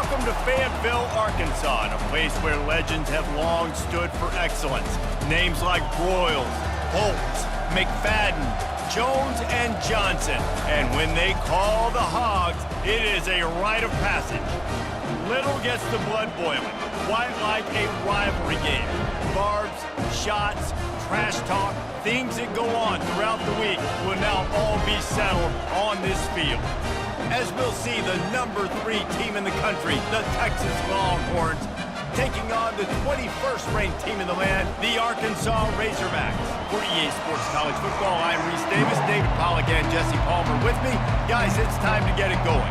Welcome to Fayetteville, Arkansas, a place where legends have long stood for excellence. Names like Broyles, Holtz, McFadden, Jones, and Johnson. And when they call the Hogs, it is a rite of passage. Little gets the blood boiling, quite like a rivalry game. Barbs, shots, trash talk, things that go on throughout the week will now all be settled on this field. As we'll see the number 3 team in the country, the Texas Longhorns, taking on the 21st ranked team in the land, the Arkansas Razorbacks. For EA Sports College Football, I'm Reese Davis, David Pollack, and Jesse Palmer with me. Guys, it's time to get it going.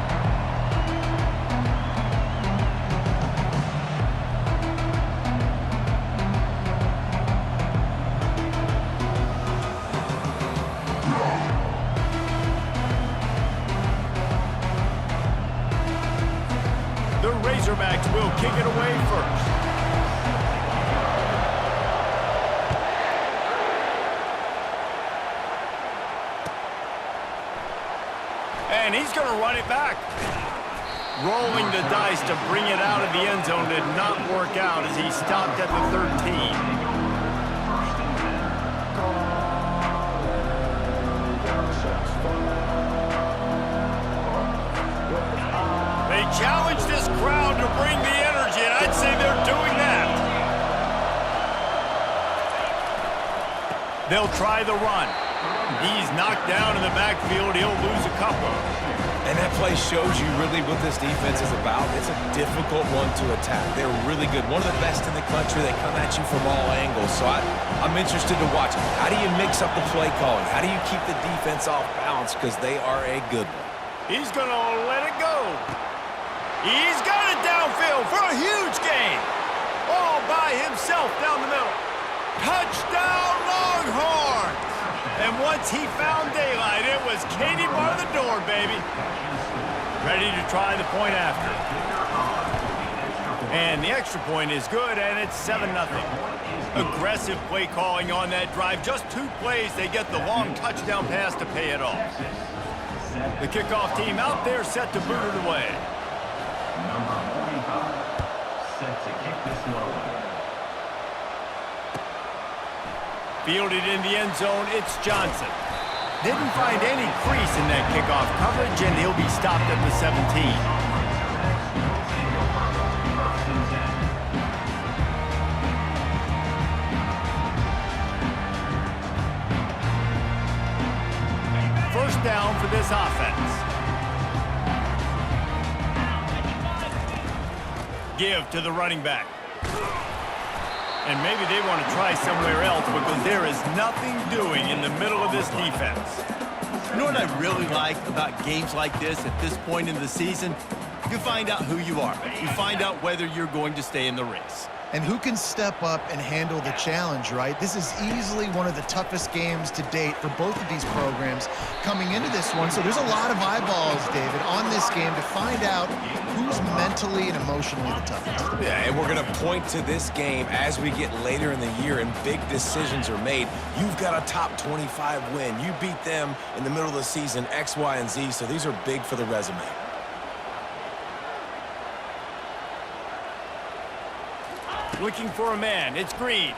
The Razorbacks will kick it away first. And he's going to run it back. Rolling the dice to bring it out of the end zone did not work out as he stopped at the 13. Challenge this crowd to bring the energy, and I'd say they're doing that. They'll try the run. He's knocked down in the backfield. He'll lose a couple. And that play shows you really what this defense is about. It's a difficult one to attack. They're really good. One of the best in the country. They come at you from all angles. So I'm interested to watch. How do you mix up the play calling? How do you keep the defense off balance? Because they are a good one. He's going to let it go. He's got it downfield for a huge gain. All by himself down the middle. Touchdown, Longhorns! And once he found daylight, it was Katie bar the door, baby. Ready to try the point after. And the extra point is good, and it's 7-0. Aggressive play calling on that drive. Just 2 plays, they get the long touchdown pass to pay it off. The kickoff team out there set to boot it away. Number 45, set to kick this one. Fielded in the end zone, it's Johnson. Didn't find any crease in that kickoff coverage, and he'll be stopped at the 17. First down for this offense. Give to the running back. And maybe they want to try somewhere else because there is nothing doing in the middle of this defense. You know what I really like about games like this at this point in the season? You find out who you are. You find out whether you're going to stay in the race. And who can step up and handle the challenge, right? This is easily one of the toughest games to date for both of these programs coming into this one. So there's a lot of eyeballs, David, on this game to find out who's mentally and emotionally the toughest. Yeah, and we're going to point to this game as we get later in the year and big decisions are made. You've got a top 25 win. You beat them in the middle of the season, X, Y, and Z, so these are big for the resume. Looking for a man, it's Green.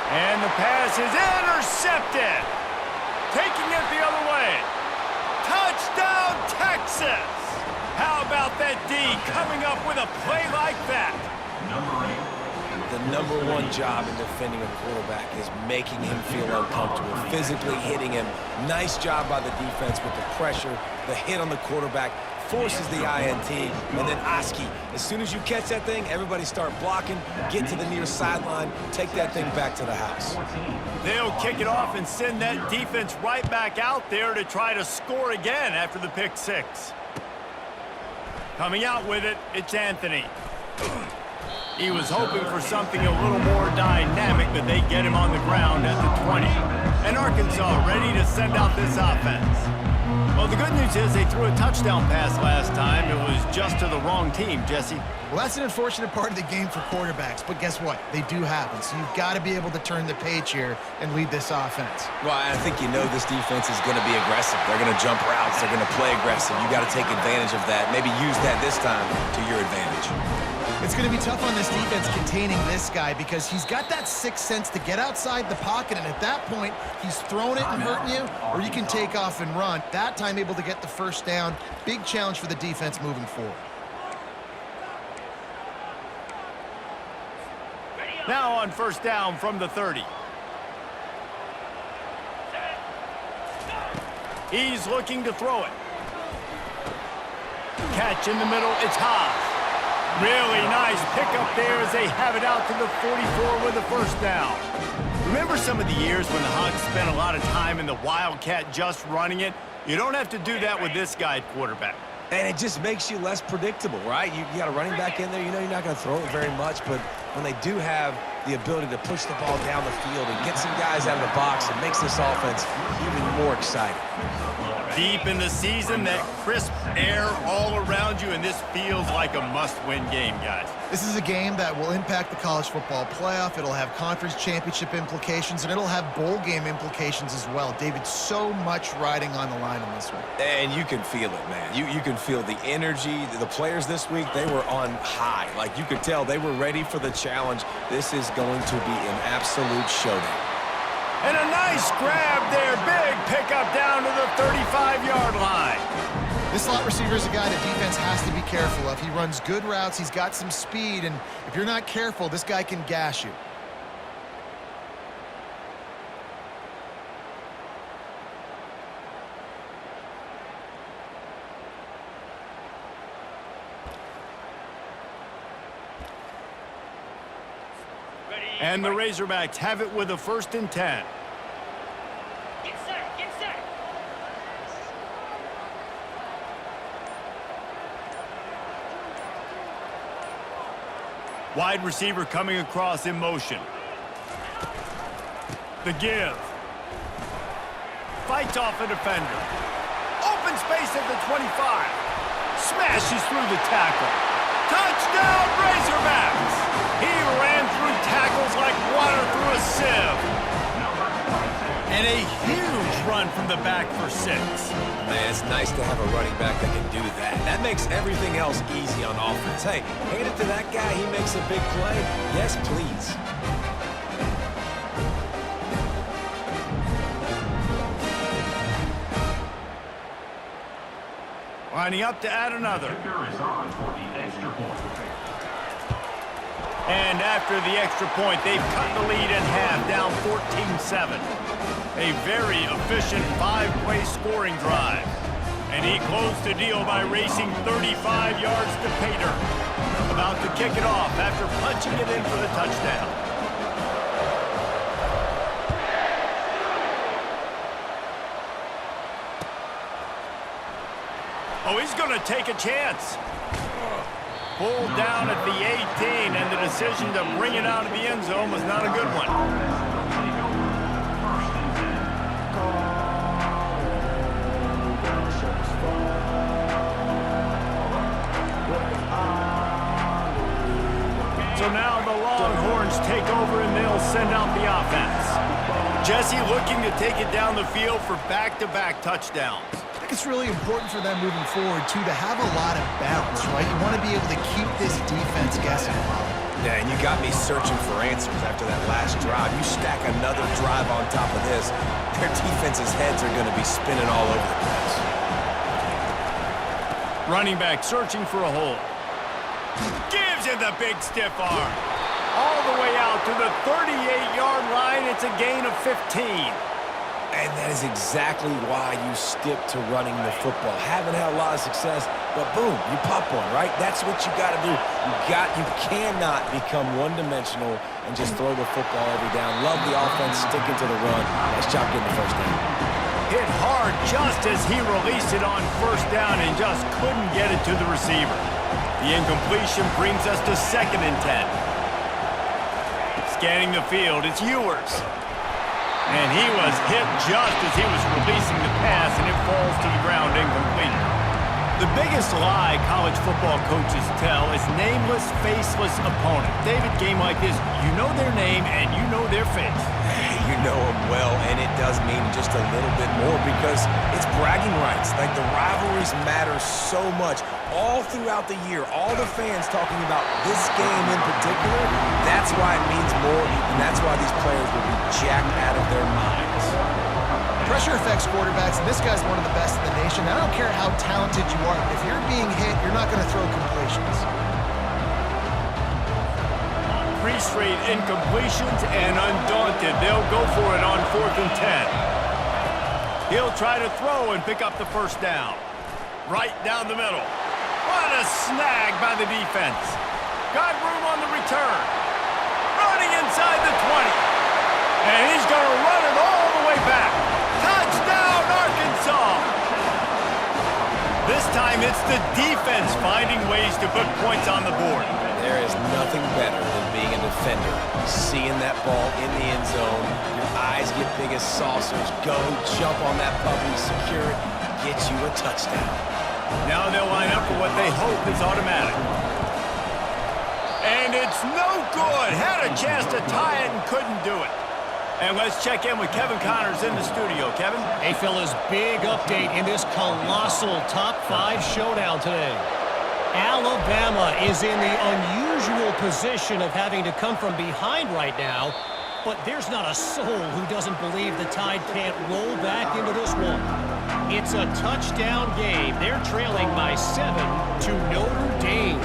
And the pass is intercepted. Taking it the other way. Touchdown, Texas! How about that D coming up with a play like that? The number 1 job in defending a quarterback is making him feel uncomfortable, physically hitting him. Nice job by the defense with the pressure, the hit on the quarterback, forces the INT, and then Oski. As soon as you catch that thing, everybody start blocking, get to the near sideline, take that thing back to the house. They'll kick it off and send that defense right back out there to try to score again after the pick 6. Coming out with it, it's Anthony. He was hoping for something a little more dynamic, but they get him on the ground at the 20. And Arkansas ready to send out this offense. Well, the good news is they threw a touchdown pass last time. It was just to the wrong team, Jesse. Well, that's an unfortunate part of the game for quarterbacks, but guess what? They do happen, so you've got to be able to turn the page here and lead this offense. Well, I think you know this defense is going to be aggressive. They're going to jump routes. They're going to play aggressive. You got to take advantage of that. Maybe use that this time to your advantage. It's going to be tough on this defense containing this guy because he's got that sixth sense to get outside the pocket, and at that point, he's throwing it and hurting you, or you can take off and run. That time able to get the first down. Big challenge for the defense moving forward. Now on first down from the 30. He's looking to throw it. Catch in the middle, it's Haas. Really nice pickup there as they have it out to the 44 with the first down. Remember some of the years when the Hogs spent a lot of time in the Wildcat just running it? You don't have to do that with this guy at quarterback. And it just makes you less predictable, right? You got a running back in there. You know you're not going to throw it very much, but when they do have the ability to push the ball down the field and get some guys out of the box, it makes this offense even more exciting. Deep in the season, that crisp air all around you, and this feels like a must-win game, guys. This is a game that will impact the college football playoff. It'll have conference championship implications, and it'll have bowl game implications as well. David, so much riding on the line in this one. And you can feel it, man. You can feel the energy. The players this week, they were on high. Like, you could tell they were ready for the challenge. This is going to be an absolute showdown. And a nice grab there. Big pickup down to the 35-yard line. This slot receiver is a guy that defense has to be careful of. He runs good routes. He's got some speed, and if you're not careful, this guy can gash you. And the Razorbacks have it with a 1st and 10. Get set, get set. Wide receiver coming across in motion. The give. Fights off a defender. Open space at the 25. Smashes through the tackle. Touchdown, Razorbacks! He ran through tackles like water through a sieve. And a huge run from the back for 6. Man, it's nice to have a running back that can do that. That makes everything else easy on offense. Hey, hand it to that guy. He makes a big play. Yes, please. Lining up to add another. Kicker is on for the extra point. And after the extra point, they've cut the lead in half, down 14-7. A very efficient 5-play scoring drive. And he closed the deal by racing 35 yards to Pater. About to kick it off after punching it in for the touchdown. Oh, he's going to take a chance. Pulled down at the 18, and the decision to bring it out of the end zone was not a good one. So now the Longhorns take over, and they'll send out the offense. Jesse looking to take it down the field for back-to-back touchdowns. I think it's really important for them moving forward, too, to have a lot of balance, right? You want to be able to keep this defense guessing. Yeah, and you got me searching for answers after that last drive. You stack another drive on top of this, their defense's heads are going to be spinning all over the place. Running back searching for a hole. Gives it the big stiff arm. All the way out to the 38-yard line. It's a gain of 15. And that is exactly why you stick to running the football. Haven't had a lot of success, but boom, you pop one, right? That's what you got to do. You cannot become one-dimensional and just throw the football every down. Love the offense, sticking to the run. Nice job getting the first down. Hit hard just as he released it on first down and just couldn't get it to the receiver. The incompletion brings us to 2nd and 10. Scanning the field, it's Ewers. And he was hit just as he was releasing the pass, and it falls to the ground incomplete. The biggest lie college football coaches tell is nameless, faceless opponent. David, game like this, you know their name and you know their face. You know them well, and it does mean just a little bit more because it's bragging rights. Like, the rivalries matter so much. All throughout the year, all the fans talking about this game in particular, that's why it means more, and that's why these players will be jacked out of their minds. Pressure affects quarterbacks, and this guy's one of the best in the nation. I don't care how talented you are. If you're being hit, you're not going to throw completions. 3 straight incompletions, and undaunted, they'll go for it on 4th and 10. He'll try to throw and pick up the first down. Right down the middle. What a snag by the defense. Got room on the return. Running inside the 20. And he's going to run it all the way back. Touchdown, Arkansas! This time it's the defense finding ways to put points on the board. There is nothing better than being a defender. Seeing that ball in the end zone, your eyes get big as saucers. Go, jump on that puppy, secure it, get you a touchdown. Now they'll line up for what they hope is automatic. And it's no good. Had a chance to tie it and couldn't do it. And let's check in with Kevin Connors in the studio. Kevin? Hey, fellas, big update in this colossal top 5 showdown today. Alabama is in the unusual position of having to come from behind right now, but there's not a soul who doesn't believe the Tide can't roll back into this one. It's a touchdown game. They're trailing by 7 to Notre Dame.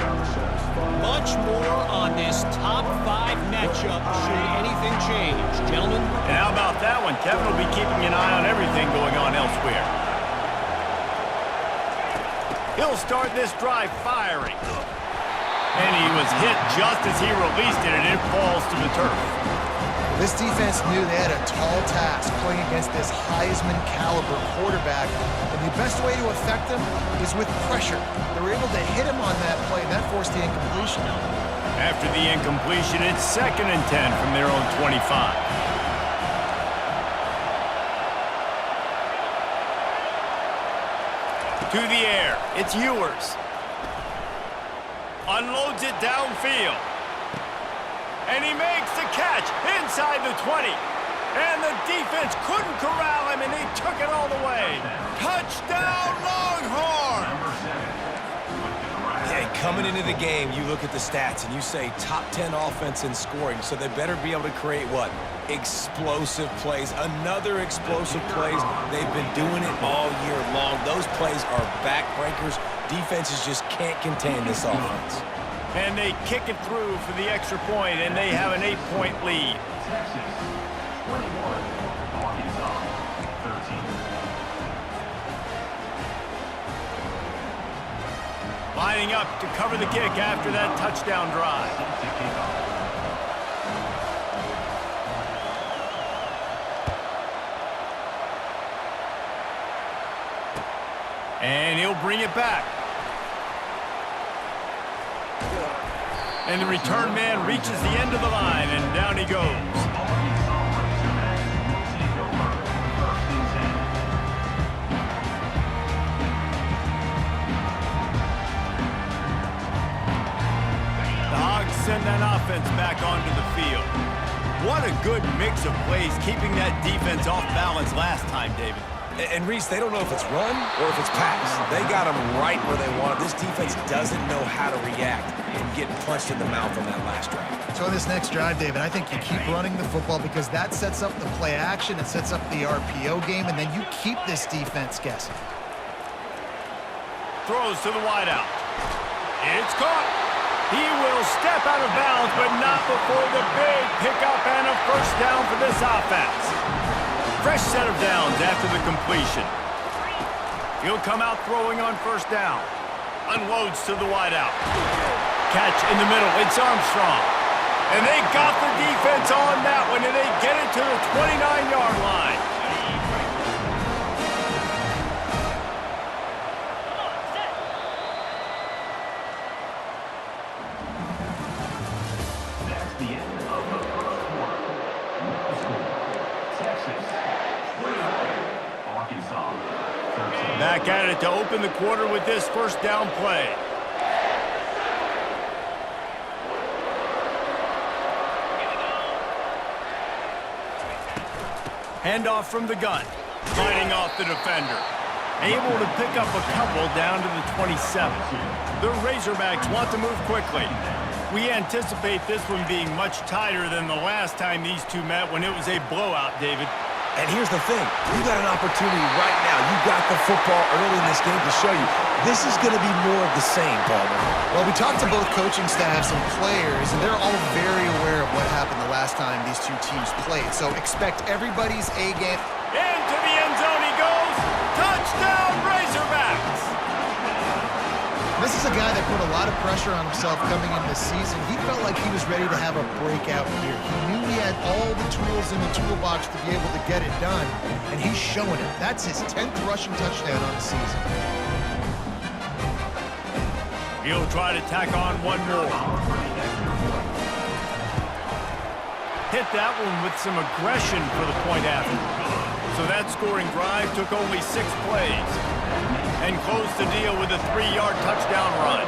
Much more on this top 5 matchup should anything change. Gentlemen? And how about that one? Kevin will be keeping an eye on everything going on elsewhere. He'll start this drive firing. And he was hit just as he released it, and it falls to the turf. This defense knew they had a tall task playing against this Heisman-caliber quarterback, and the best way to affect him is with pressure. They were able to hit him on that play, and that forced the incompletion. After the incompletion, it's 2nd and 10 from their own 25. To the air, it's Ewers. Unloads it downfield. And he makes the catch inside the 20. And the defense couldn't corral him, and he took it all the way. Touchdown, Longhorn! Hey, coming into the game, you look at the stats and you say top 10 offense in scoring, so they better be able to create what? Explosive plays. Another explosive plays. They've been doing it all year long. Those plays are backbreakers. Defenses just can't contain this offense. And they kick it through for the extra point, and they have an 8-point lead. Texas 21, Arkansas 13. Lining up to cover the kick after that touchdown drive. Set to kick off. And he'll bring it back. And the return man reaches the end of the line, and down he goes. Arkansas brings it back and will take over 1st and 10. The Hogs send that offense back onto the field. What a good mix of plays, keeping that defense off balance last time, David. And Reese, they don't know if it's run or if it's pass. They got them right where they want it. This defense doesn't know how to react from getting punched in the mouth on that last drive. So in this next drive, David, I think you keep running the football because that sets up the play action, it sets up the RPO game, and then you keep this defense guessing. Throws to the wideout. It's caught. He will step out of bounds, but not before the big pickup and a first down for this offense. Fresh set of downs after the completion. He'll come out throwing on first down. Unloads to the wideout. Catch in the middle. It's Armstrong. And they got the defense on that one, and they get it to the 29-yard line. That's the end of the first quarter. With the score, Texas Back at it to open the quarter with this first down play. Handoff from the gun. Fighting off the defender. Able to pick up a couple down to the 27. The Razorbacks want to move quickly. We anticipate this one being much tighter than the last time these two met when it was a blowout, David. And here's the thing. You got an opportunity right now. You got the football early in this game to show you. This is going to be more of the same, Palmer. Well, we talked to both coaching staffs and players, and they're all very aware of what happened the last time these two teams played. So expect everybody's A game. Into the end zone he goes. Touchdown, Razorbacks! This is a guy that put a lot of pressure on himself coming into this season. He felt like he was ready to have a breakout year. He knew he had all the tools in the toolbox to be able to get it done, and he's showing it. That's his 10th rushing touchdown on the season. He'll try to tack on one more. Hit that one with some aggression for the point after. So that scoring drive took only 6 plays and closed the deal with a 3-yard touchdown run.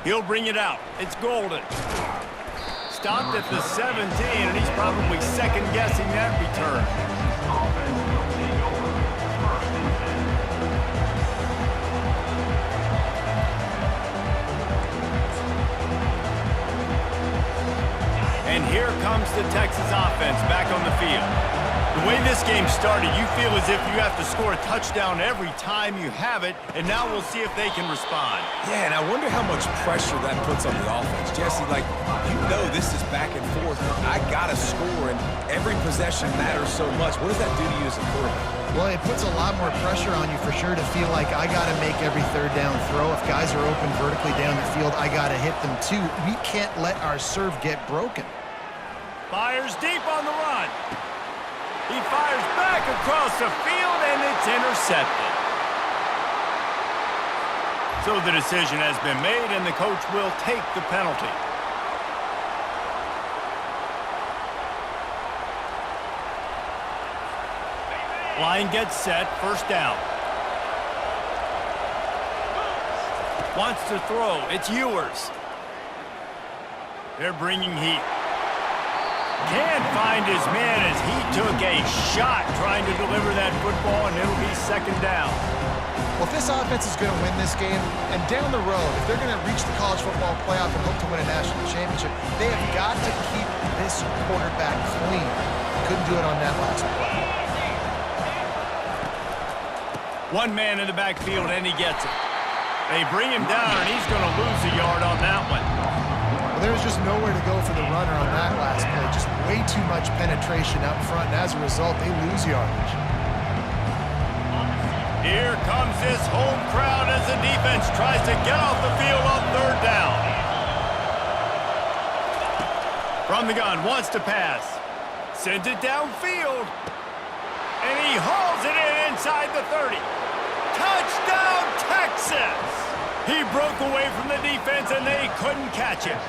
He'll bring it out. It's Golden. Stopped at the 17, and he's probably second-guessing that return. And here comes the Texas offense back on the field. The way this game started, you feel as if you have to score a touchdown every time you have it, and now we'll see if they can respond. Yeah, and I wonder how much pressure that puts on the offense. Jesse, like, you know this is back and forth. I got to score, and every possession matters so much. What does that do to you as a quarterback? Well, it puts a lot more pressure on you for sure to feel like I got to make every third down throw. If guys are open vertically down the field, I got to hit them too. We can't let our serve get broken. Fires deep on the run. He fires back across the field, and it's intercepted. So the decision has been made, and the coach will take the penalty. Line gets set, first down. Wants to throw, it's Ewers. They're bringing heat. Can't find his man as he took a shot trying to deliver that football, and it'll be second down. Well, if this offense is going to win this game, and down the road, if they're going to reach the college football playoff and hope to win a national championship, they have got to keep this quarterback clean. Couldn't do it on that last play. One man in the backfield, and he gets it. They bring him down, and he's going to lose a yard on that one. There was just nowhere to go for the runner on that last play. Just way too much penetration up front, and as a result, they lose yardage. Here comes this home crowd as the defense tries to get off the field on third down. From the gun, wants to pass. Sends it downfield. And he hauls it in inside the 30. Touchdown, Texas! He broke away from the defense, and they couldn't catch it.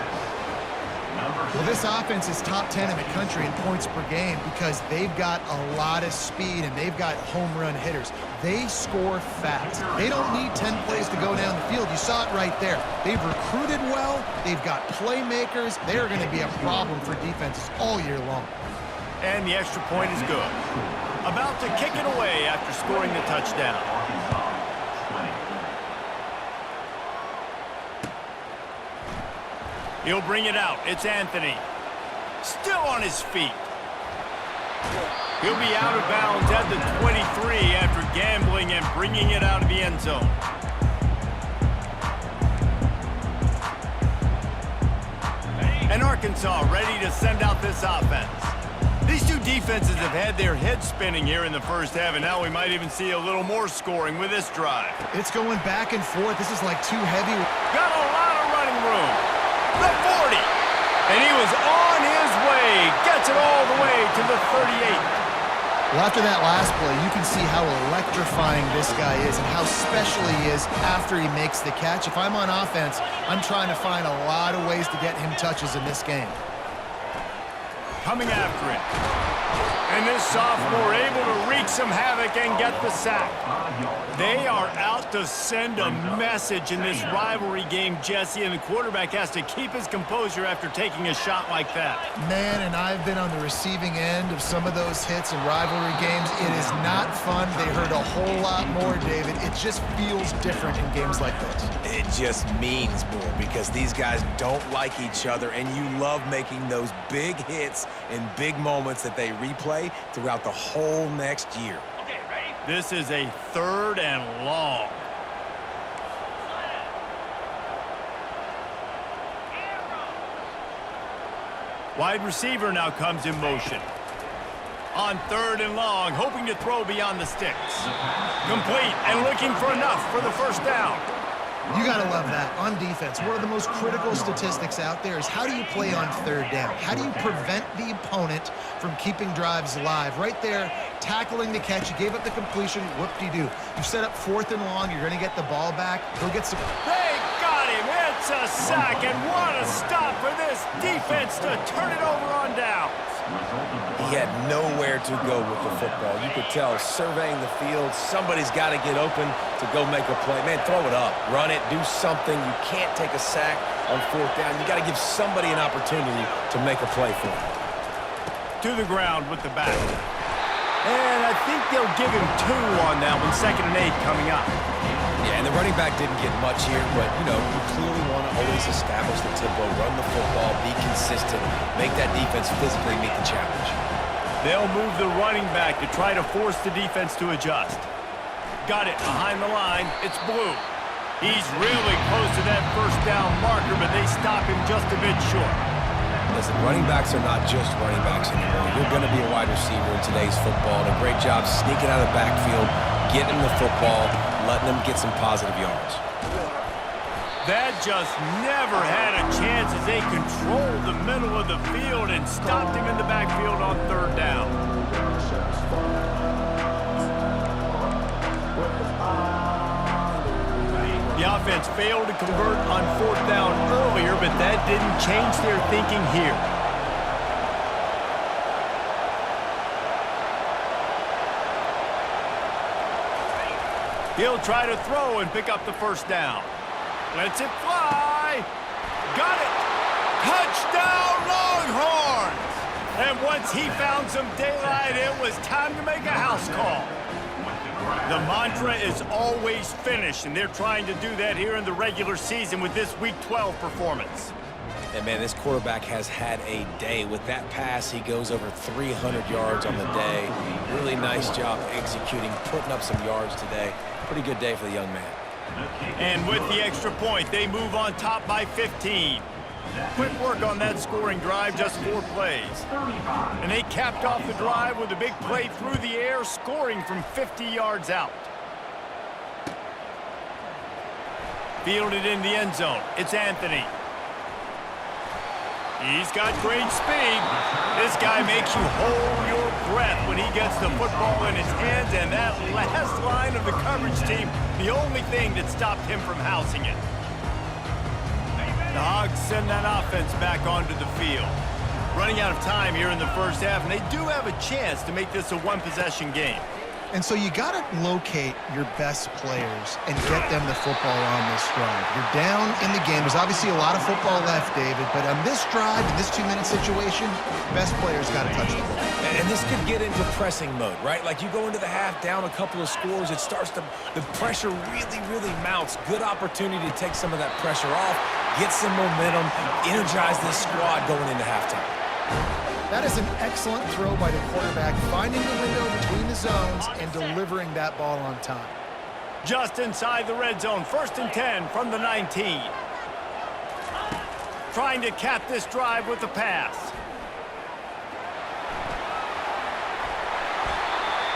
Well, this offense is top 10 in the country in points per game because they've got a lot of speed and they've got home run hitters. They score fast. They don't need 10 plays to go down the field. You saw it right there. They've recruited well. They've got playmakers. They are going to be a problem for defenses all year long. And the extra point is good. About to kick it away after scoring the touchdown. He'll bring it out. It's Anthony. Still on his feet. He'll be out of bounds at the 23 after gambling and bringing it out of the end zone. And Arkansas ready to send out this offense. These two defenses have had their heads spinning here in the first half, and now we might even see a little more scoring with this drive. It's going back and forth. This is like too heavy. Got a lot of running room. The 40. And he was on his way. Gets it all the way to the 38. Well, after that last play, you can see how electrifying this guy is and how special he is after he makes the catch. If I'm on offense, I'm trying to find a lot of ways to get him touches in this game. Coming after it. And this sophomore able to wreak some havoc and get the sack. They are out to send a message in this rivalry game, Jesse, and the quarterback has to keep his composure after taking a shot like that. Man, and I've been on the receiving end of some of those hits in rivalry games. It is not fun. They hurt a whole lot more, David. It just feels different in games like this. It just means more because these guys don't like each other, and you love making those big hits and big moments that they replay throughout the whole next year. Okay, ready? This is a 3rd and long. Wide receiver now comes in motion. On 3rd and long, hoping to throw beyond the sticks. Complete and looking for enough for the first down. You got to love that. On defense, one of the most critical statistics out there is how do you play on 3rd down? How do you prevent the opponent from keeping drives alive? Right there, tackling the catch. You gave up the completion. Whoop-de-doo. You've set up 4th and long. You're going to get the ball back. Go get some... They got him. It's a sack, and what a stop for this defense to turn it over on downs. He had nowhere to go with the football. You could tell, surveying the field, somebody's got to get open to go make a play. Man, throw it up, run it, do something. You can't take a sack on 4th down. You got to give somebody an opportunity to make a play for him. To the ground with the back. And I think they'll give him 2 on that one, 2nd and 8 coming up. Yeah, and the running back didn't get much here, but, you know, you clearly want to always establish the tempo, run the football, be consistent, make that defense physically meet the challenge. They'll move the running back to try to force the defense to adjust. Got it behind the line. It's Blue. He's really close to that first down marker, but they stop him just a bit short. Listen, running backs are not just running backs anymore. You're going to be a wide receiver in today's football, and a great job sneaking out of the backfield, getting the football, letting them get some positive yards. That just never had a chance as they controlled the middle of the field and stopped him in the backfield on 3rd down. The offense failed to convert on 4th down earlier, but that didn't change their thinking here. He'll try to throw and pick up the first down. Lets it fly. Got it. Touchdown, Longhorns! And once he found some daylight, it was time to make a house call. The mantra is always finish, and they're trying to do that here in the regular season with this Week 12 performance. And, man, this quarterback has had a day. With that pass, he goes over 300 yards on the day. Really nice job executing, putting up some yards today. Pretty good day for the young man. And with the extra point, they move on top by 15. Quick work on that scoring drive, just 4 plays. And they capped off the drive with a big play through the air, scoring from 50 yards out. Fielded in the end zone. It's Anthony. He's got great speed. This guy makes you hold your breath when he gets the football in his hands, and that last line of the coverage team, the only thing that stopped him from housing it. The Hogs send that offense back onto the field. Running out of time here in the first half, and they do have a chance to make this a 1-possession game. And so you got to locate your best players and get them the football on this drive. You're down in the game. There's obviously a lot of football left, David, but on this drive, in this 2-minute situation, best players got to touch the ball. And this could get into pressing mode, right? Like you go into the half down a couple of scores, it starts to, the pressure really mounts. Good opportunity to take some of that pressure off, get some momentum, energize this squad going into halftime. That is an excellent throw by the quarterback, finding the window between the zones and delivering that ball on time. Just inside the red zone, 1st and 10 from the 19. Trying to cap this drive with the pass.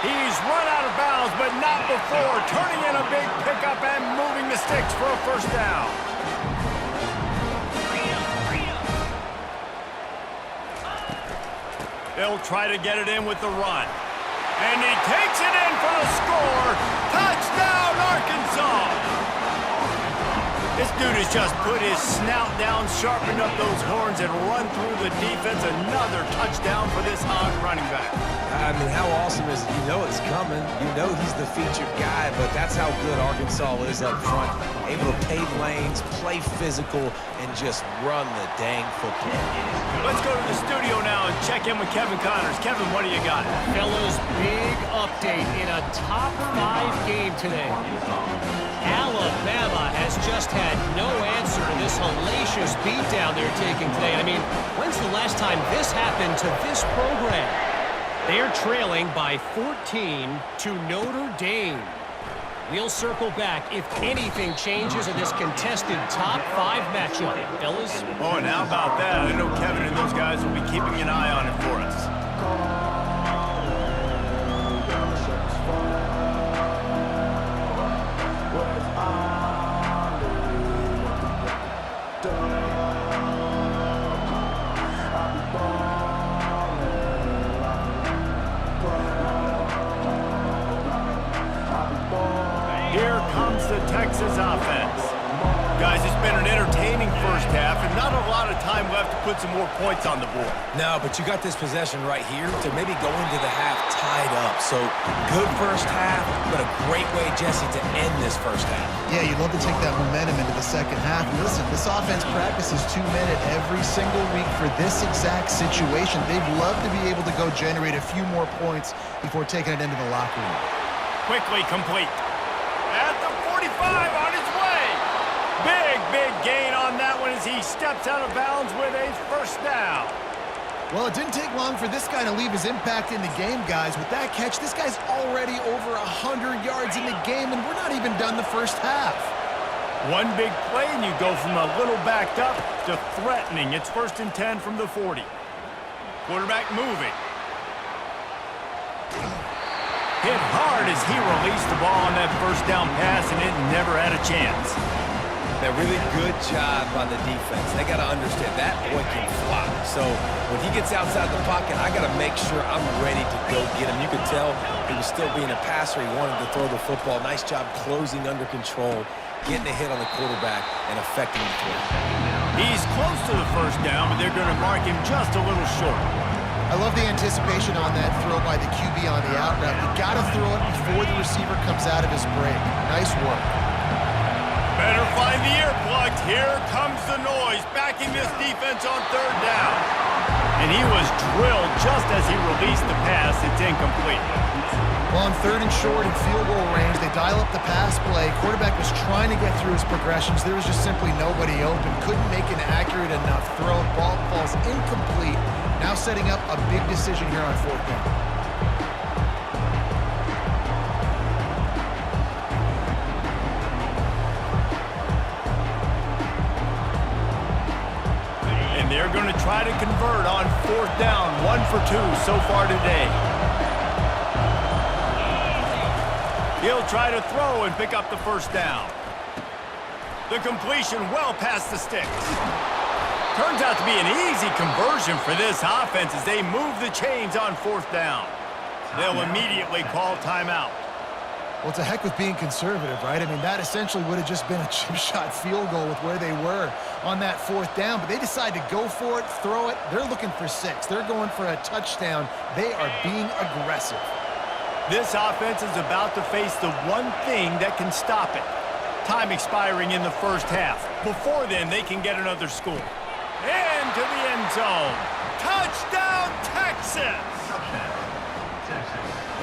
He's run out of bounds, but not before turning in a big pickup and moving the sticks for a first down. They'll try to get it in with the run. And he takes it in for the score. Touchdown, Arkansas! This dude has just put his snout down, sharpened up those horns, and run through the defense. Another touchdown for this Hog running back. Yeah, I mean, how awesome is it? You know it's coming. You know he's the featured guy, but that's how good Arkansas is up front. Able to pave lanes, play physical, and just run the dang football. Let's go to the studio now and check in with Kevin Connors. Kevin, what do you got? Fellas, big update in a top 5 game today. Alabama has just had no answer to this hellacious beatdown they're taking today. I mean, when's the last time this happened to this program? They're trailing by 14 to Notre Dame. We'll circle back if anything changes in this contested top 5 matchup. Fellas? Oh, and how about that? I know Kevin and those guys will be keeping an eye on it for us. Here comes the Texas offense. Guys, it's been an entertaining first half and not a lot of time left to put some more points on the board. No, but you got this possession right here to maybe go into the half tied up. So good first half, but a great way, Jesse, to end this first half. Yeah, you'd love to take that momentum into the second half. And listen, this offense practices 2-minute every single week for this exact situation. They'd love to be able to go generate a few more points before taking it into the locker room. Quickly complete. At the 45 on his way. Big gain on that one as he steps out of bounds with a first down. Well, it didn't take long for this guy to leave his impact in the game, guys. With that catch, this guy's already over 100 yards in the game, and we're not even done the first half. One big play, and you go from a little backed up to threatening. It's 1st and 10 from the 40. Quarterback moving. Hit hard as he released the ball on that first down pass, and it never had a chance. A really good job by the defense. They got to understand that boy can fly. So when he gets outside the pocket, I got to make sure I'm ready to go get him. You could tell he was still being a passer. He wanted to throw the football. Nice job closing under control, getting a hit on the quarterback, and affecting the throw. He's close to the first down, but they're going to mark him just a little short. I love the anticipation on that throw by the QB on the out route. You got to throw it before the receiver comes out of his break. Nice work. Better find the earplugs. Here comes the noise, backing this defense on 3rd down. And he was drilled just as he released the pass. It's incomplete. Well, on 3rd and short in field goal range, they dial up the pass play. Quarterback was trying to get through his progressions. There was just simply nobody open. Couldn't make an accurate enough throw. Ball falls incomplete. Now setting up a big decision here on 4th down. They're going to try to convert on 4th down. 1 for 2 so far today. He'll try to throw and pick up the first down. The completion well past the sticks. Turns out to be an easy conversion for this offense as they move the chains on 4th down. They'll immediately call timeout. Well, it's a heck with being conservative, right? I mean, that essentially would have just been a chip shot field goal with where they were on that 4th down, but they decide to go for it, throw it. They're looking for 6. They're going for a touchdown. They are being aggressive. This offense is about to face the one thing that can stop it. Time expiring in the first half. Before then, they can get another score. Into the end zone. Touchdown, Texas!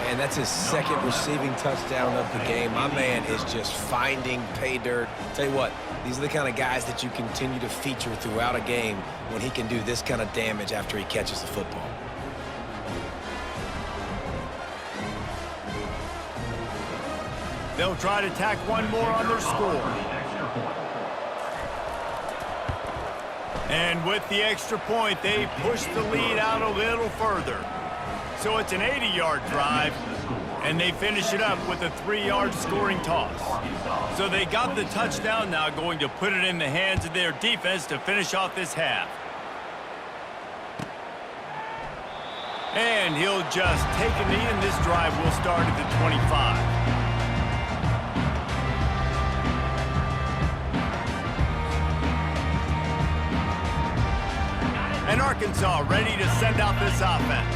And that's his 2nd receiving touchdown of the game. My man is just finding pay dirt. Tell you what, these are the kind of guys that you continue to feature throughout a game when he can do this kind of damage after he catches the football. They'll try to tack one more on their score. And with the extra point, they push the lead out a little further. So it's an 80-yard drive, and they finish it up with a 3-yard scoring toss. So they got the touchdown, now going to put it in the hands of their defense to finish off this half. And he'll just take a knee, and this drive will start at the 25. And Arkansas ready to send out this offense.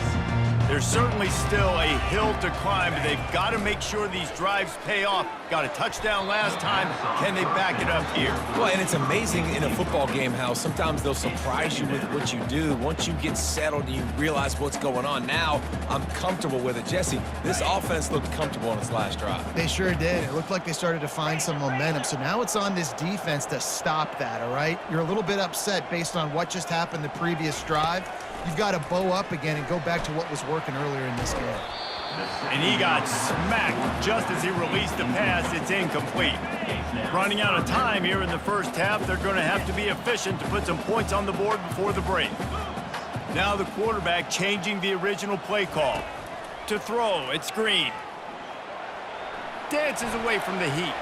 There's certainly still a hill to climb, but they've got to make sure these drives pay off. Got a touchdown last time. Can they back it up here? Well, and it's amazing in a football game how sometimes they'll surprise you with what you do. Once you get settled and you realize what's going on, now I'm comfortable with it. Jesse, this offense looked comfortable on its last drive. They sure did. It looked like they started to find some momentum. So now it's on this defense to stop that, all right? You're a little bit upset based on what just happened the previous drive. You've got to bow up again and go back to what was working earlier in this game. And he got smacked just as he released the pass. It's incomplete. Running out of time here in the first half. They're going to have to be efficient to put some points on the board before the break. Now the quarterback changing the original play call. To throw, it's Green. Dances away from the heat.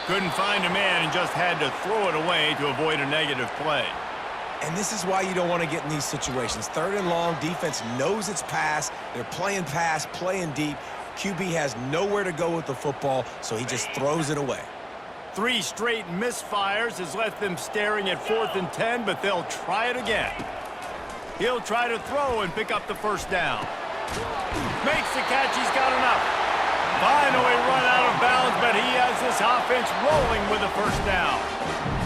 Couldn't find a man and just had to throw it away to avoid a negative play. And this is why you don't want to get in these situations. 3rd and long, defense knows it's pass. They're playing pass, playing deep. QB has nowhere to go with the football, so he just throws it away. 3 straight misfires has left them staring at 4th and 10, but they'll try it again. He'll try to throw and pick up the first down. Makes the catch, he's got enough. Finally run out of bounds, but he has this offense rolling with a first down.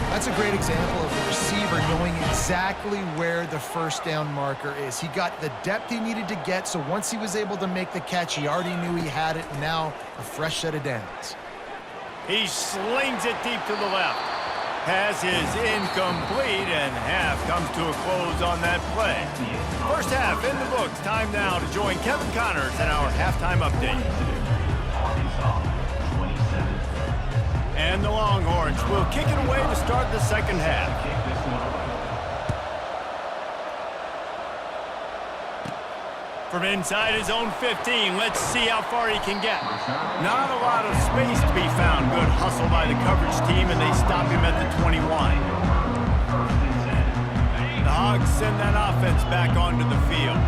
That's a great example of the receiver knowing exactly where the first down marker is. He got the depth he needed to get, so once he was able to make the catch, he already knew he had it. Now a fresh set of downs. He slings it deep to the left. Pass is incomplete, and half comes to a close on that play. First half in the books. Time now to join Kevin Connors in our halftime update. And the Longhorns will kick it away to start the second half. From inside his own 15, let's see how far he can get. Not a lot of space to be found. Good hustle by the coverage team, and they stop him at the 21. The Hogs send that offense back onto the field.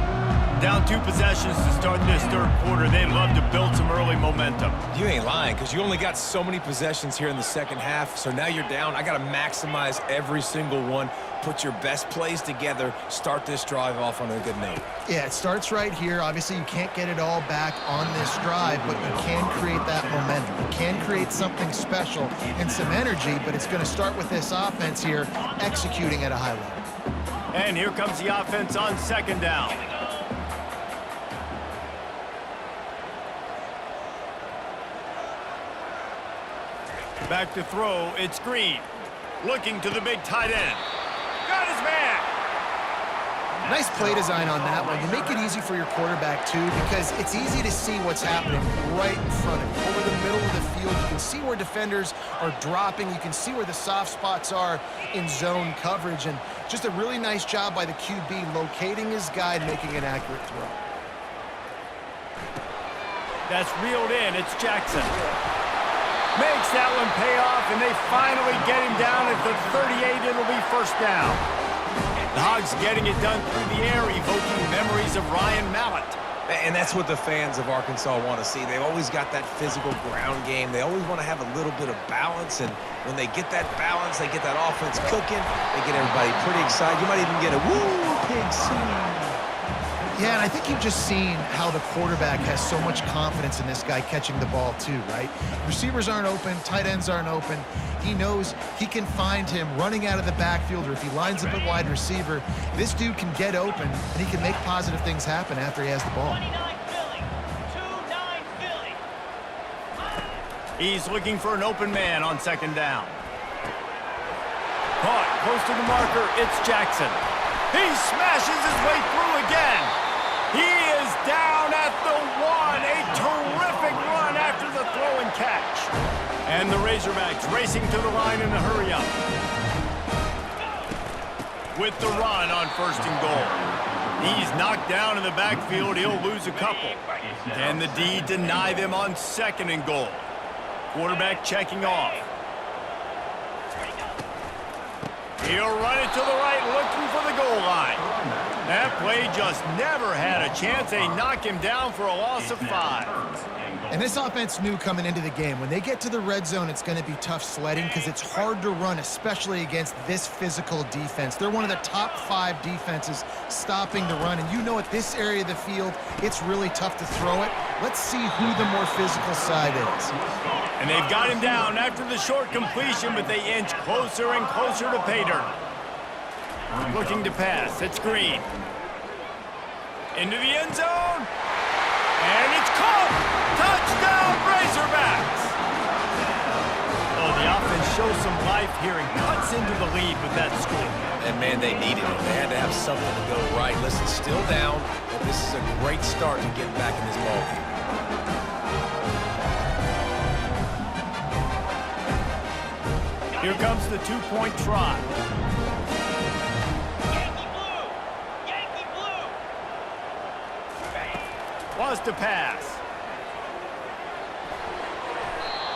Down 2 possessions to start this 3rd quarter. They'd love to build some early momentum. You ain't lying, because you only got so many possessions here in the second half, so now you're down. I got to maximize every single one, put your best plays together, start this drive off on a good note. Yeah, it starts right here. Obviously, you can't get it all back on this drive, but you can create that momentum. You can create something special and some energy, but it's going to start with this offense here executing at a high level. And here comes the offense on 2nd down. Back to throw, it's Green. Looking to the big tight end. Got his man! Nice play design on that one. You make it easy for your quarterback, too, because it's easy to see what's happening right in front of you. Over the middle of the field, you can see where defenders are dropping. You can see where the soft spots are in zone coverage. And just a really nice job by the QB locating his guy and making an accurate throw. That's reeled in. It's Jackson. Makes that one pay off, and they finally get him down at the 38. It'll be first down. The Hogs getting it done through the air, evoking memories of Ryan Mallett. And that's what the fans of Arkansas want to see. They've always got that physical ground game. They always want to have a little bit of balance, and when they get that balance, they get that offense cooking, they get everybody pretty excited. You might even get a woo, pig scene. Yeah, and I think you've just seen how the quarterback has so much confidence in this guy catching the ball too, right? Receivers aren't open, tight ends aren't open. He knows he can find him running out of the backfield, or if he lines up at wide receiver, this dude can get open, and he can make positive things happen after he has the ball. 29 Philly. He's looking for an open man on 2nd down. Caught close to the marker, it's Jackson. He smashes his way through again. He is down at the 1. A terrific run after the throw and catch. And the Razorbacks racing to the line in a hurry-up. With the run on 1st and goal. He's knocked down in the backfield. He'll lose a couple. Can the D deny them on 2nd and goal? Quarterback checking off. He'll run it to the right, looking for the goal line. That play just never had a chance. They knock him down for a loss of 5. And this offense knew coming into the game, when they get to the red zone, it's going to be tough sledding because it's hard to run, especially against this physical defense. They're one of the top 5 defenses stopping the run. And you know at this area of the field, it's really tough to throw it. Let's see who the more physical side is. And they've got him down after the short completion, but they inch closer and closer to pay dirt. Looking to pass. It's Green. Into the end zone. And it's caught. Touchdown, Razorbacks. Oh, the offense shows some life here and cuts into the lead with that score. And, man, they needed it. They had to have something to go right. Listen, still down, but this is a great start to getting back in this ballgame. Here comes the 2-point try. Yankee blue! Yankee blue! Was to pass.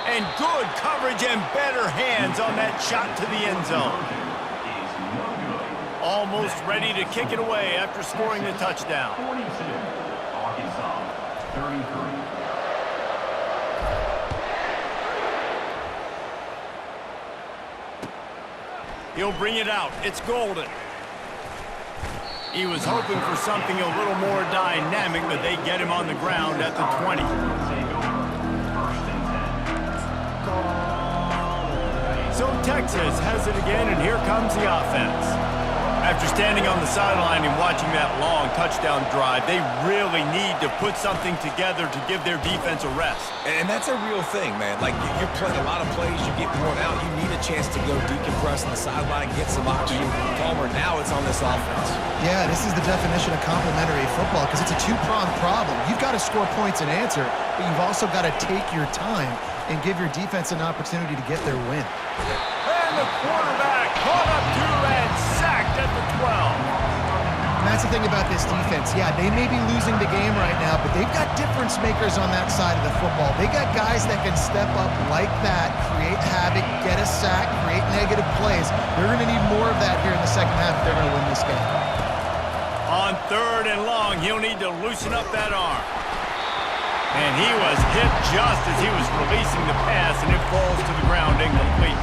And good coverage and better hands on that shot to the end zone. Almost ready to kick it away after scoring the touchdown. 42, Arkansas, 33. He'll bring it out. It's Golden. He was hoping for something a little more dynamic, but they get him on the ground at the 20. So Texas has it again, and here comes the offense. After standing on the sideline and watching that long touchdown drive, they really need to put something together to give their defense a rest. And that's a real thing, man. Like, you're playing a lot of plays, you get worn out, you need a chance to go decompress on the sideline, get some oxygen. Palmer, now it's on this offense. Yeah, this is the definition of complementary football because it's a two-pronged problem. You've got to score points and answer, but you've also got to take your time and give your defense an opportunity to get their win. And the quarterback caught up to and sacked at the 12. And that's the thing about this defense. Yeah, they may be losing the game right now, but they've got difference makers on that side of the football. They got guys that can step up like that, create havoc, get a sack, create negative plays. They're going to need more of that here in the second half if they're going to win this game. On 3rd and long, he'll need to loosen up that arm. And he was hit just as he was releasing the pass, and it falls to the ground incomplete.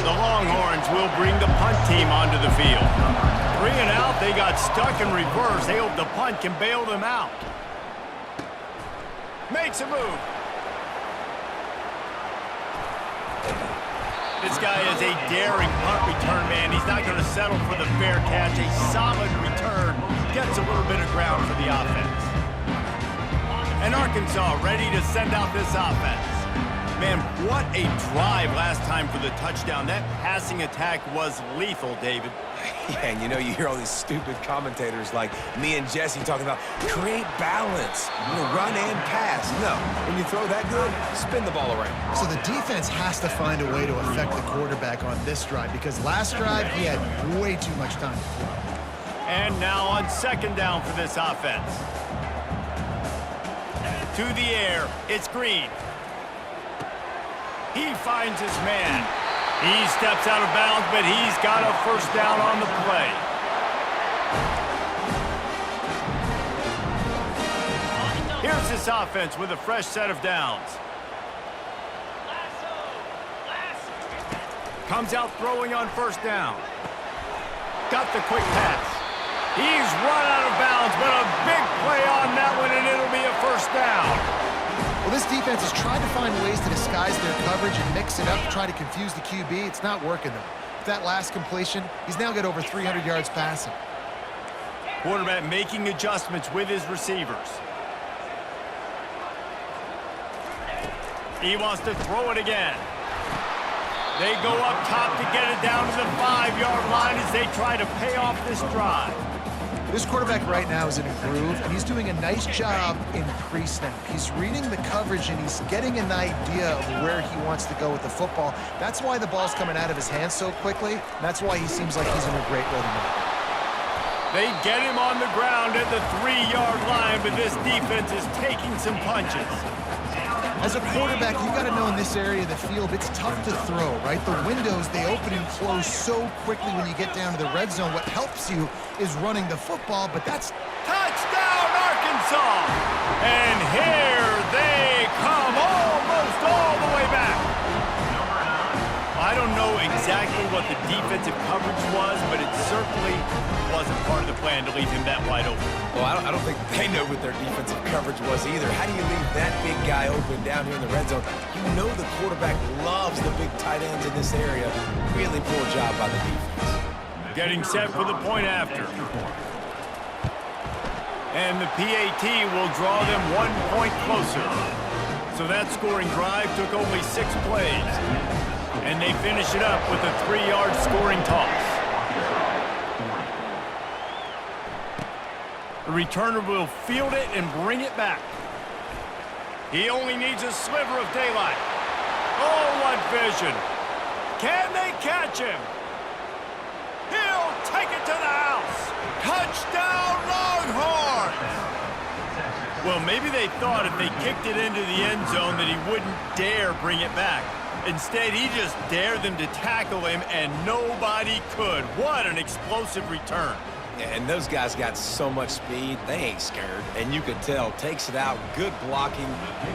The Longhorns will bring the punt team onto the field. 3 and out, they got stuck in reverse. They hope the punt can bail them out. Makes a move. This guy is a daring punt return man. He's not going to settle for the fair catch. A solid return gets a little bit of ground for the offense. And Arkansas ready to send out this offense. Man, what a drive last time for the touchdown. That passing attack was lethal, David. Yeah, and you know, you hear all these stupid commentators like me and Jesse talking about create balance, run and pass. No, when you throw that good, spin the ball around. So the defense has to find a way to affect the quarterback on this drive because last drive he had way too much time to throw. And now on 2nd down for this offense. To the air, it's Green. He finds his man. He steps out of bounds, but he's got a 1st down on the play. Here's this offense with a fresh set of downs. Comes out throwing on 1st down. Got the quick pass. He's run out of bounds, but a big play on that one, and it'll be a 1st down. Well, this defense has tried to find ways to disguise their coverage and mix it up to try to confuse the QB. It's not working, though. With that last completion, he's now got over 300 yards passing. Quarterback making adjustments with his receivers. He wants to throw it again. They go up top to get it down to the 5-yard line as they try to pay off this drive. This quarterback right now is in a groove, and he's doing a nice job in pre-snap. He's reading the coverage, and he's getting an idea of where he wants to go with the football. That's why the ball's coming out of his hands so quickly. That's why he seems like he's in a great rhythm. They get him on the ground at the 3-yard line, but this defense is taking some punches. As a quarterback, you got to know in this area of the field, it's tough to throw, right? The windows, they open and close so quickly when you get down to the red zone. What helps you is running the football, but that's... Touchdown, Arkansas! And here they come, almost all the way back. I don't know exactly what the defensive coverage was, but it certainly wasn't part of the plan to leave him that wide open. Well, I don't think they know what their defensive coverage was either. How do you leave that big guy open down here in the red zone? You know the quarterback loves the big tight ends in this area. Really poor job by the defense. Getting set for the point after. And the PAT will draw them 1 point closer. So that scoring drive took only 6 plays. And they finish it up with a 3-yard scoring toss. The returner will field it and bring it back. He only needs a sliver of daylight. Oh, what vision. Can they catch him? He'll take it to the house. Touchdown, Longhorns! Well, maybe they thought if they kicked it into the end zone that he wouldn't dare bring it back. Instead, he just dared them to tackle him, and nobody could. What an explosive return. And those guys got so much speed, they ain't scared. And you could tell, takes it out, good blocking,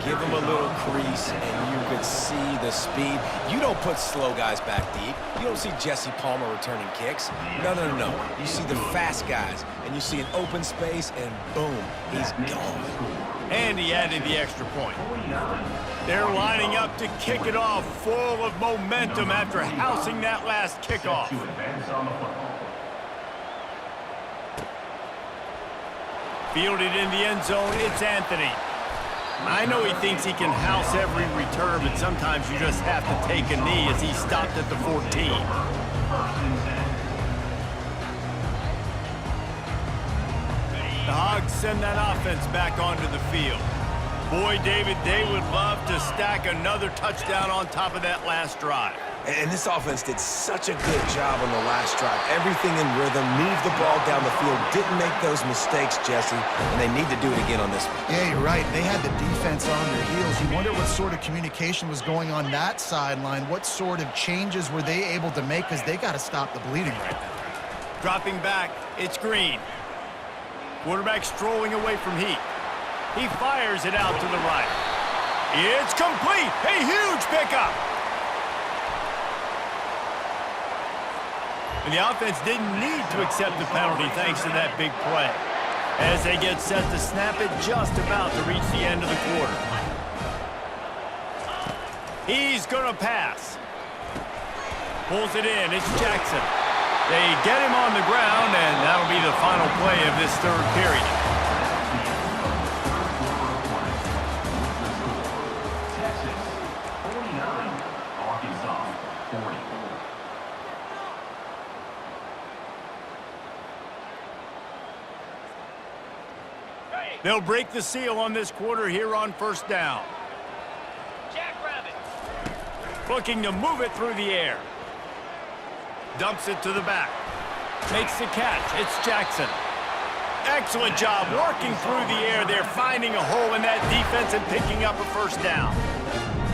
give them a little crease, and you could see the speed. You don't put slow guys back deep. You don't see Jesse Palmer returning kicks. No. You see the fast guys, and you see an open space, and boom, he's gone. And he added the extra point. They're lining up to kick it off, full of momentum after housing that last kickoff. Fielded in the end zone, it's Anthony. I know he thinks he can house every return, but sometimes you just have to take a knee as he stopped at the 14. The Hogs send that offense back onto the field. Boy, David, they would love to stack another touchdown on top of that last drive. And this offense did such a good job on the last drive. Everything in rhythm, moved the ball down the field, didn't make those mistakes, Jesse, and they need to do it again on this one. Yeah, you're right. They had the defense on their heels. You wonder what sort of communication was going on that sideline. What sort of changes were they able to make, because they got to stop the bleeding right now. Dropping back, it's Green. Quarterback strolling away from Heat. He fires it out to the right. It's complete. A huge pickup. And the offense didn't need to accept the penalty thanks to that big play. As they get set to snap it, just about to reach the end of the quarter. He's going to pass. Pulls it in. It's Jackson. They get him on the ground, and that'll be the final play of this third period. Texas 49, Arkansas 40. They'll break the seal on this quarter here on first down. Jackrabbit. Looking to move it through the air. Dumps it to the back. Makes the catch. It's Jackson. Excellent job working through the air. They're finding a hole in that defense and picking up a first down.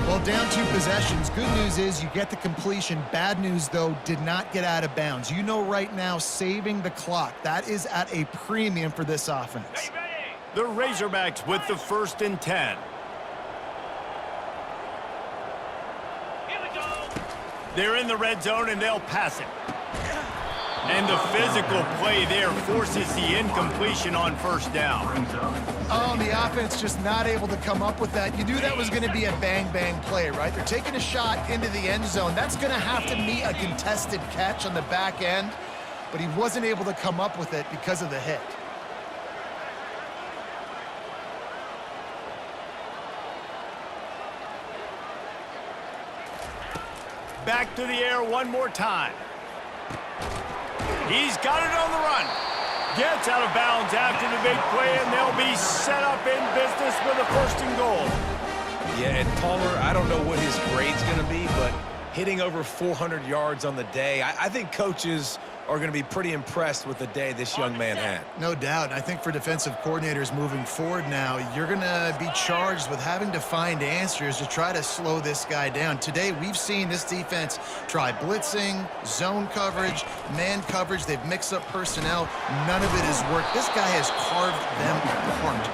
Well, down 2 possessions. Good news is you get the completion. Bad news, though, did not get out of bounds. You know right now, saving the clock, that is at a premium for this offense. The Razorbacks with the 1st and 10. Here we go. They're in the red zone, and they'll pass it. And the physical play there forces the incompletion on first down. Oh, the offense just not able to come up with that. You knew that was going to be a bang-bang play, right? They're taking a shot into the end zone. That's going to have to meet a contested catch on the back end, but he wasn't able to come up with it because of the hit. Back to the air one more time. He's got it on the run. Gets out of bounds after the big play, and they'll be set up in business with a 1st and goal. Yeah, and Palmer, I don't know what his grade's going to be, but hitting over 400 yards on the day, I think coaches are going to be pretty impressed with the day this young man had. No doubt. I think for defensive coordinators moving forward now, you're going to be charged with having to find answers to try to slow this guy down. Today, we've seen this defense try blitzing, zone coverage, man coverage. They've mixed up personnel. None of it has worked. This guy has carved them apart.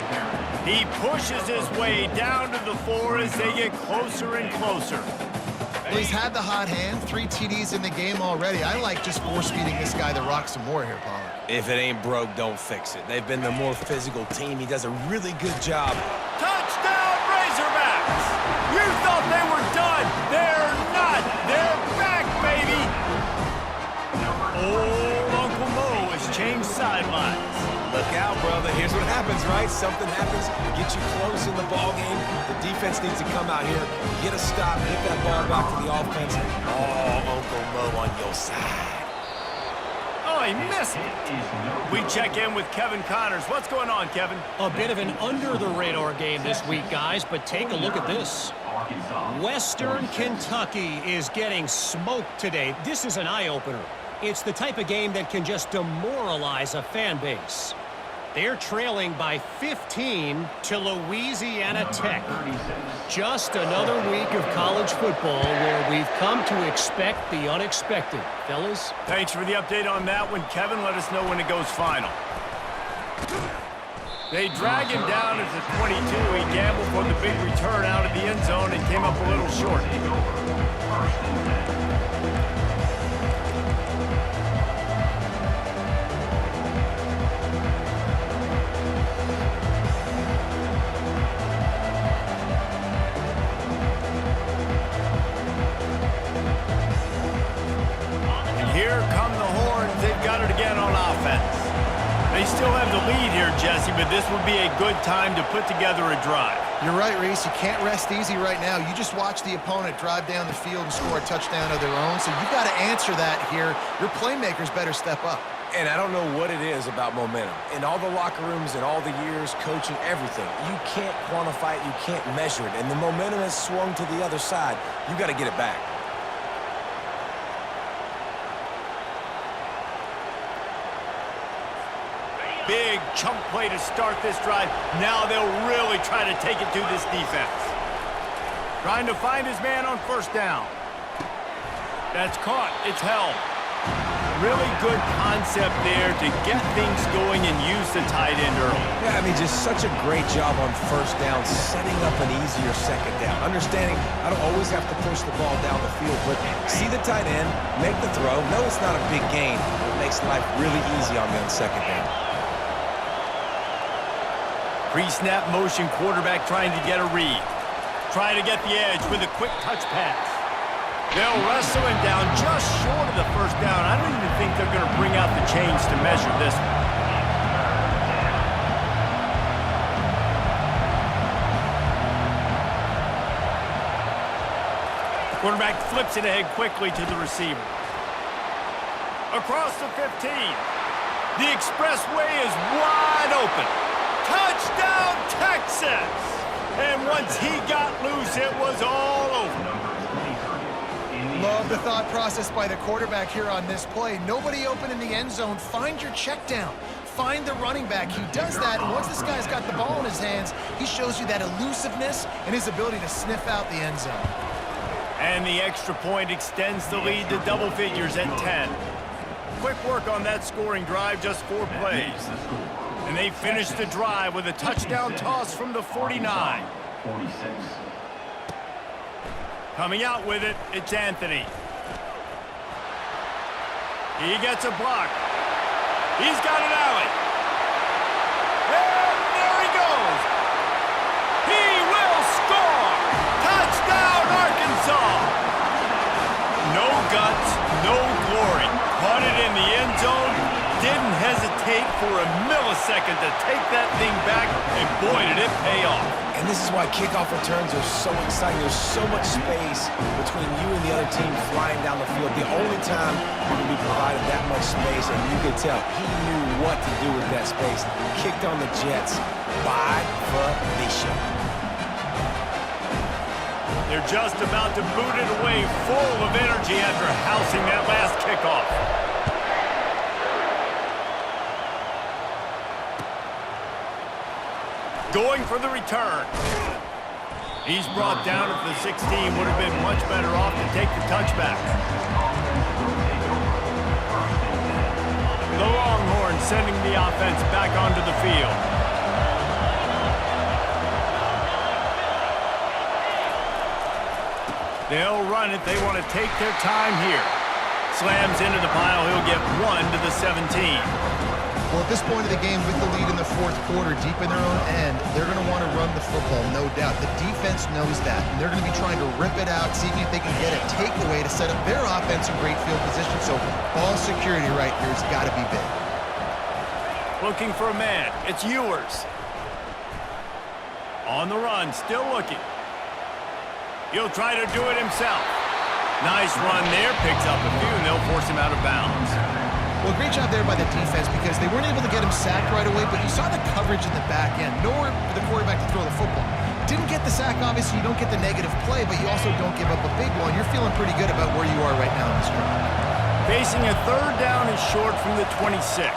He pushes his way down to the floor as they get closer and closer. Well, he's had the hot hand, 3 TDs in the game already. I like just force-feeding this guy the rock some more here, Pollard. If it ain't broke, don't fix it. They've been the more physical team. He does a really good job. Touchdown, Razorbacks! You thought they were done. They're not. They're back, baby. Oh, Uncle Mo has changed sidelines. Look out, brother. Here's what happens, right? Something happens, get you close in the ball game. The defense needs to come out here, get a stop, get that ball back to the offense. Oh, Uncle Mo on your side. Oh, he missed it. We check in with Kevin Connors. What's going on, Kevin? A bit of an under-the-radar game this week, guys, but take a look at this. Western Kentucky is getting smoked today. This is an eye-opener. It's the type of game that can just demoralize a fan base. They're trailing by 15 to Louisiana Tech. Just another week of college football where we've come to expect the unexpected. Fellas? Thanks for the update on that one, Kevin. Let us know when it goes final. They drag him down at the 22. He gambled for the big return out of the end zone and came up a little short. Here come the Horns. They've got it again on offense. They still have the lead here, Jesse, but this would be a good time to put together a drive. You're right, Reese. You can't rest easy right now. You just watch the opponent drive down the field and score a touchdown of their own, so you've got to answer that here. Your playmakers better step up. And I don't know what it is about momentum. In all the locker rooms and all the years, coaching, everything, you can't quantify it, you can't measure it. And the momentum has swung to the other side. You got to get it back. Big chunk play to start this drive. Now they'll really try to take it to this defense. Trying to find his man on first down. That's caught. It's held. Really good concept there to get things going and use the tight end early. Yeah, I mean, just such a great job on first down, setting up an easier second down. Understanding I don't always have to push the ball down the field, but see the tight end, make the throw. No, it's not a big gain. It makes life really easy on me on second down. Pre-snap motion quarterback trying to get a read. Try to get the edge with a quick touch pass. They'll wrestle him down just short of the first down. I don't even think they're going to bring out the chains to measure this one. Quarterback flips it ahead quickly to the receiver. Across the 15. The expressway is wide open. Touchdown, Texas! And once he got loose, it was all over. Love the thought process by the quarterback here on this play. Nobody open in the end zone. Find your check down. Find the running back. He does that, and once this guy's got the ball in his hands, he shows you that elusiveness and his ability to sniff out the end zone. And the extra point extends the lead to double figures at 10. Quick work on that scoring drive, just 4 plays. And they finish the drive with a touchdown toss from the 49. 46. Coming out with it, it's Anthony. He gets a block. He's got an alley. And there he goes. He will score. Touchdown, Arkansas. No guts, no glory. Caught it in the end zone. Didn't hesitate for a millisecond to take that thing back, and boy, did it pay off. And this is why kickoff returns are so exciting. There's so much space between you and the other team flying down the field. The only time you can be provided that much space, and you could tell he knew what to do with that space. Kicked on the Jets by Felicia. They're just about to boot it away, full of energy after housing that last kickoff. Going for the return. He's brought down at the 16. Would have been much better off to take the touchback. The Longhorns sending the offense back onto the field. They'll run it. They want to take their time here. Slams into the pile. He'll get 1 to the 17. Well, at this point of the game, with the lead in the fourth quarter, deep in their own end, they're going to want to run the football, no doubt. The defense knows that, and they're going to be trying to rip it out, seeing if they can get a takeaway to set up their offense in great field position. So ball security right here has got to be big. Looking for a man. It's Ewers. On the run, still looking. He'll try to do it himself. Nice run there, picks up a few, and they'll force him out of bounds. Well, great job there by the defense because they weren't able to get him sacked right away, but you saw the coverage in the back end. Nowhere for the quarterback to throw the football. Didn't get the sack, obviously. You don't get the negative play, but you also don't give up a big one. You're feeling pretty good about where you are right now in this drive. Facing a third down and short from the 26.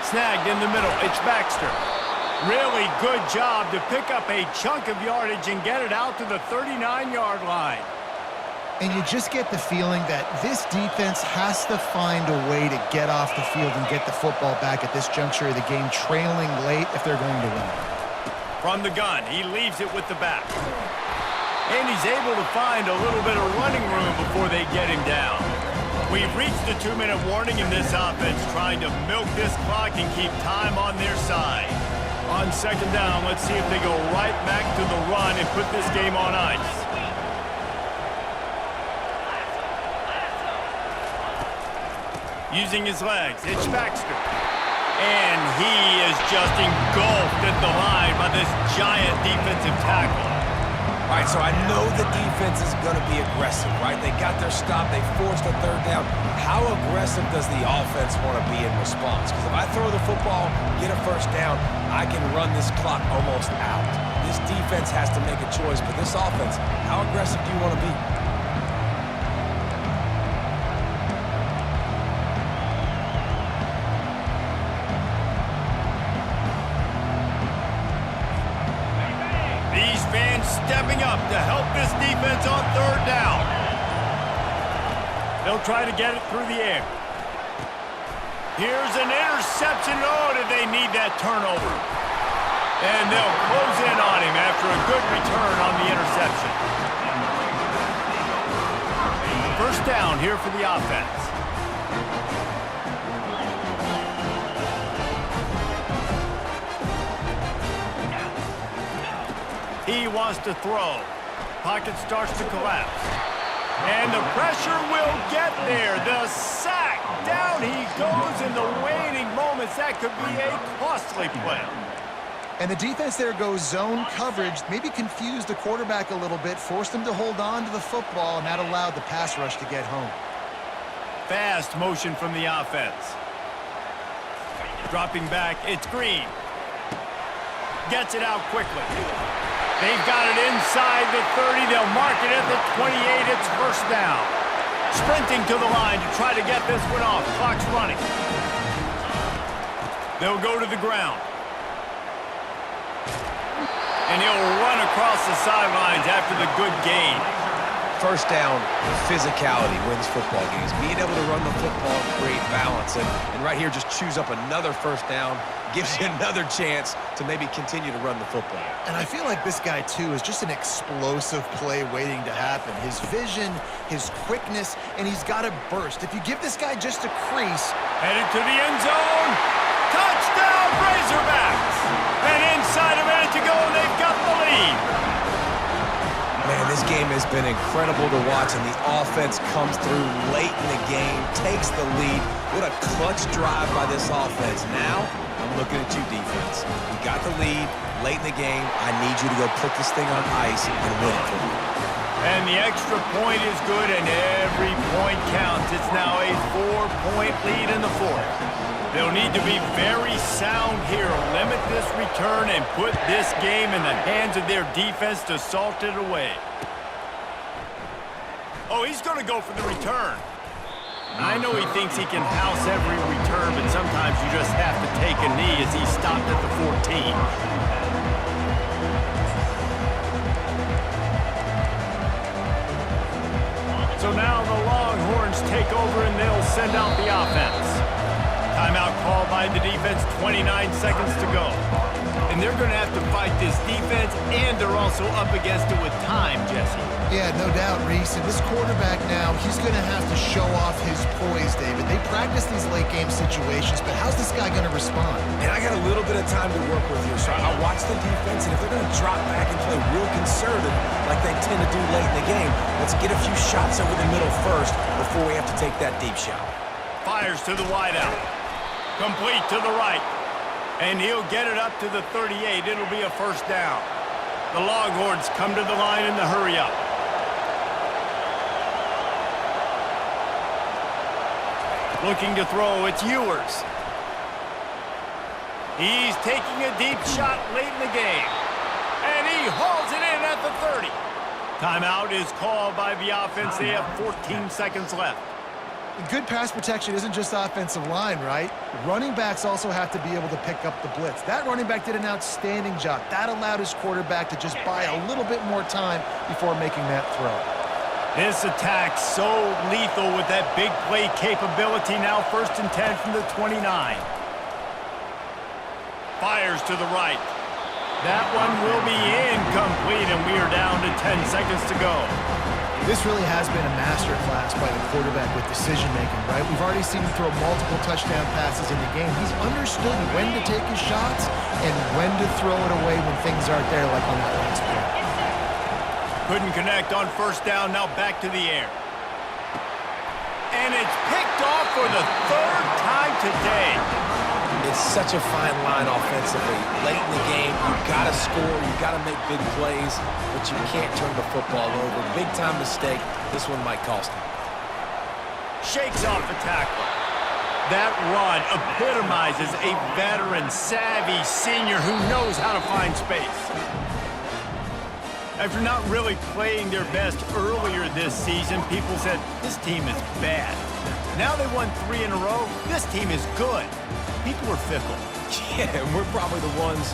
Snagged in the middle. It's Baxter. Really good job to pick up a chunk of yardage and get it out to the 39-yard line. And you just get the feeling that this defense has to find a way to get off the field and get the football back at this juncture of the game, trailing late if they're going to win. From the gun, he leaves it with the back. And he's able to find a little bit of running room before they get him down. We've reached the 2-minute warning in this offense, trying to milk this clock and keep time on their side. On second down, let's see if they go right back to the run and put this game on ice. Using his legs, it's Baxter. And he is just engulfed at the line by this giant defensive tackle. All right, so I know the defense is going to be aggressive, right? They got their stop. They forced a third down. How aggressive does the offense want to be in response? Because if I throw the football, get a first down, I can run this clock almost out. This defense has to make a choice, but this offense, how aggressive do you want to be? Stepping up to help this defense on third down. They'll try to get it through the air. Here's an interception. Oh, did they need that turnover? And they'll close in on him after a good return on the interception. First down here for the offense. He wants to throw. Pocket starts to collapse. And the pressure will get there. The sack. Down he goes in the waning moments. That could be a costly play. And the defense there goes zone coverage. Maybe confused the quarterback a little bit. Forced him to hold on to the football, and that allowed the pass rush to get home. Fast motion from the offense. Dropping back. It's Green. Gets it out quickly. They've got it inside the 30. They'll mark it at the 28. It's first down. Sprinting to the line to try to get this one off. Clock's running. They'll go to the ground. And he'll run across the sidelines after the good gain. First down, physicality wins football games. Being able to run the football, create balance. And right here, just choose up another first down. Gives you another chance to maybe continue to run the football. And I feel like this guy, too, is just an explosive play waiting to happen. His vision, his quickness, and he's got to burst. If you give this guy just a crease. Headed to the end zone. Touchdown, Razorbacks! And inside a minute to go, and they've got the lead. Man, this game has been incredible to watch, and the offense comes through late in the game, takes the lead. What a clutch drive by this offense. Now, I'm looking at you, defense. You got the lead late in the game. I need you to go put this thing on ice and win it for me. And the extra point is good, and every point counts. It's now a 4-point lead in the fourth. They'll need to be very sound here, limit this return, and put this game in the hands of their defense to salt it away. Oh, he's going to go for the return. I know he thinks he can house every return, but sometimes you just have to take a knee as he stopped at the 14. So now the Longhorns take over and they'll send out the offense. Timeout called by the defense, 29 seconds to go. And they're going to have to fight this defense, and they're also up against it with time, Jesse. Yeah, no doubt, Reese. And this quarterback now, he's going to have to show off his poise, David. They practice these late-game situations, but how's this guy going to respond? And I got a little bit of time to work with here, so I'll watch the defense, and if they're going to drop back and play real conservative like they tend to do late in the game, let's get a few shots over the middle first before we have to take that deep shot. Fires to the wideout. Complete to the right. And he'll get it up to the 38. It'll be a first down. The Longhorns come to the line in the hurry-up. Looking to throw, it's Ewers. He's taking a deep shot late in the game. And he hauls it in at the 30. Timeout is called by the offense. They have 14 seconds left. Good pass protection isn't just offensive line, right? Running backs also have to be able to pick up the blitz. That running back did an outstanding job. That allowed his quarterback to just buy a little bit more time before making that throw. This attack's so lethal with that big play capability. Now 1st and 10 from the 29. Fires to the right. That one will be incomplete, and we are down to 10 seconds to go. This really has been a masterclass by the quarterback with decision-making, right? We've already seen him throw multiple touchdown passes in the game. He's understood when to take his shots and when to throw it away when things aren't there, like on that last play. Couldn't connect on 1st down, now back to the air. And it's picked off for the 3rd time today. It's such a fine line offensively. Late in the game, you've got to score, you've got to make big plays, but you can't turn the football over. Big-time mistake. This one might cost him. Shakes off the tackle. That run epitomizes a veteran, savvy senior who knows how to find space. After not really playing their best earlier this season, people said, this team is bad. Now they won 3 in a row. This team is good. People are fickle. Yeah, and we're probably the ones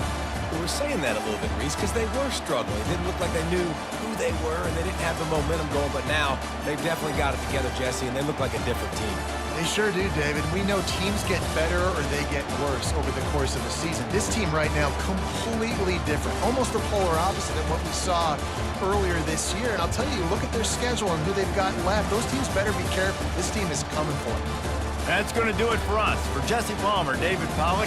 who were saying that a little bit, Reese, because they were struggling. It didn't look like they knew who they were, and they didn't have the momentum going, but now they've definitely got it together, Jesse, and they look like a different team. They sure do, David. We know teams get better or they get worse over the course of the season. This team right now, completely different. Almost the polar opposite of what we saw earlier this year. And I'll tell you, look at their schedule and who they've got left. Those teams better be careful. This team is coming for them. That's going to do it for us. For Jesse Palmer, David Pollack,